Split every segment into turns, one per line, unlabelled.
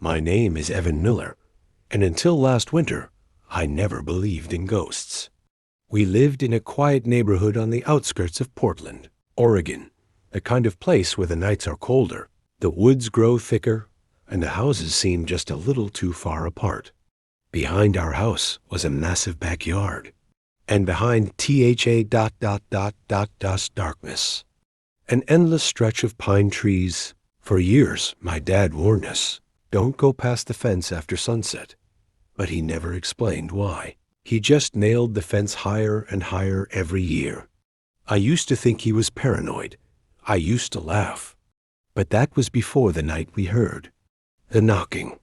My name is Evan Miller, and until last winter, I never believed in ghosts. We lived in a quiet neighborhood on the outskirts of Portland, Oregon, the kind of place where the nights are colder, the woods grow thicker, and the houses seem just a little too far apart. Behind our house was a massive backyard, and behind darkness. An endless stretch of pine trees. For years, my dad warned us, don't go past the fence after sunset, but he never explained why. He just nailed the fence higher and higher every year. I used to think he was paranoid. I used to laugh. But that was before the night we heard the knocking.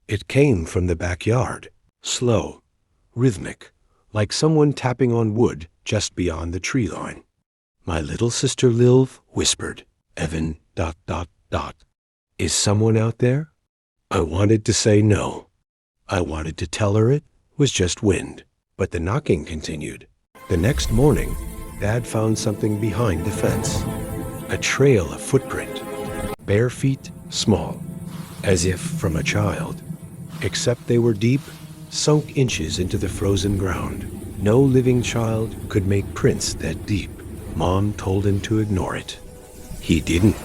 It came from the backyard, slow, rhythmic, like someone tapping on wood just beyond the tree line. My little sister Liv whispered, Evan, ... Is someone out there? I wanted to say no. I wanted to tell her it was just wind, but the knocking continued. The next morning, Dad found something behind the fence. A trail of footprint, bare feet, small, as if from a child, except they were deep, sunk inches into the frozen ground. No living child could make prints that deep. Mom told him to ignore it. He didn't.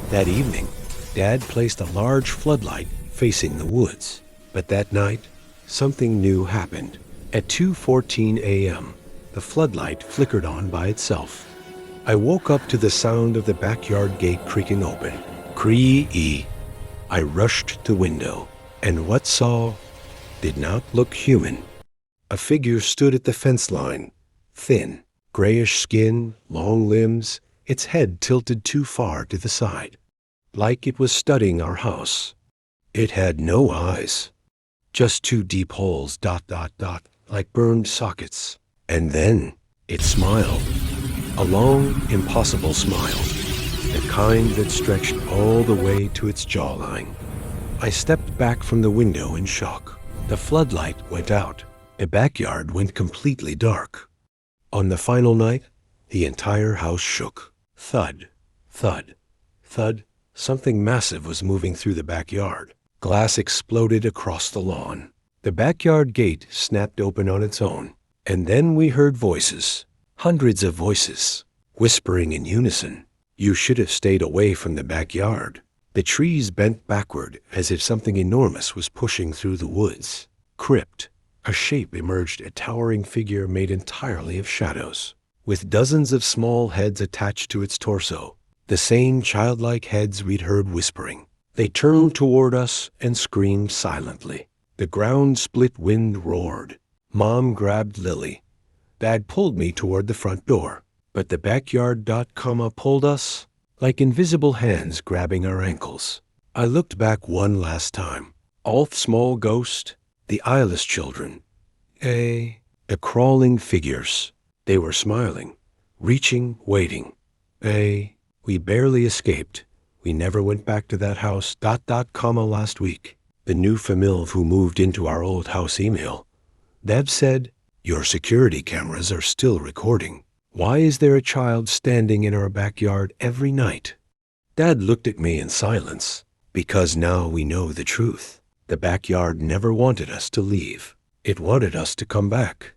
That evening, Dad placed a large floodlight facing the woods. But that night, something new happened. At 2:14 a.m., the floodlight flickered on by itself. I woke up to the sound of the backyard gate creaking open. Cree-ee. I rushed to the window, and what saw did not look human. A figure stood at the fence line, thin, grayish skin, long limbs, its head tilted too far to the side, like it was studying our house. It had no eyes, just two deep holes, like burned sockets. And then it smiled, a long, impossible smile, the kind that stretched all the way to its jawline. I stepped back from the window in shock. The floodlight went out. The backyard went completely dark. On the final night, the entire house shook. Thud, thud, thud. Something massive was moving through the backyard. Glass exploded across the lawn. The backyard gate snapped open on its own. And then we heard voices, hundreds of voices, whispering in unison. You should have stayed away from the backyard. The trees bent backward as if something enormous was pushing through the woods. Crypt. A shape emerged, a towering figure made entirely of shadows, with dozens of small heads attached to its torso, the same childlike heads we'd heard whispering. They turned toward us and screamed silently. The ground split, wind roared. Mom grabbed Lily. Dad pulled me toward the front door, but the backyard ... pulled us, like invisible hands grabbing our ankles. I looked back one last time. All small ghost, the eyeless children, the crawling figures. They were smiling, reaching, waiting. We barely escaped. We never went back to that house ... last week. The new family who moved into our old house email. Dad said, your security cameras are still recording. Why is there a child standing in our backyard every night? Dad looked at me in silence. Because now we know the truth. The backyard never wanted us to leave. It wanted us to come back.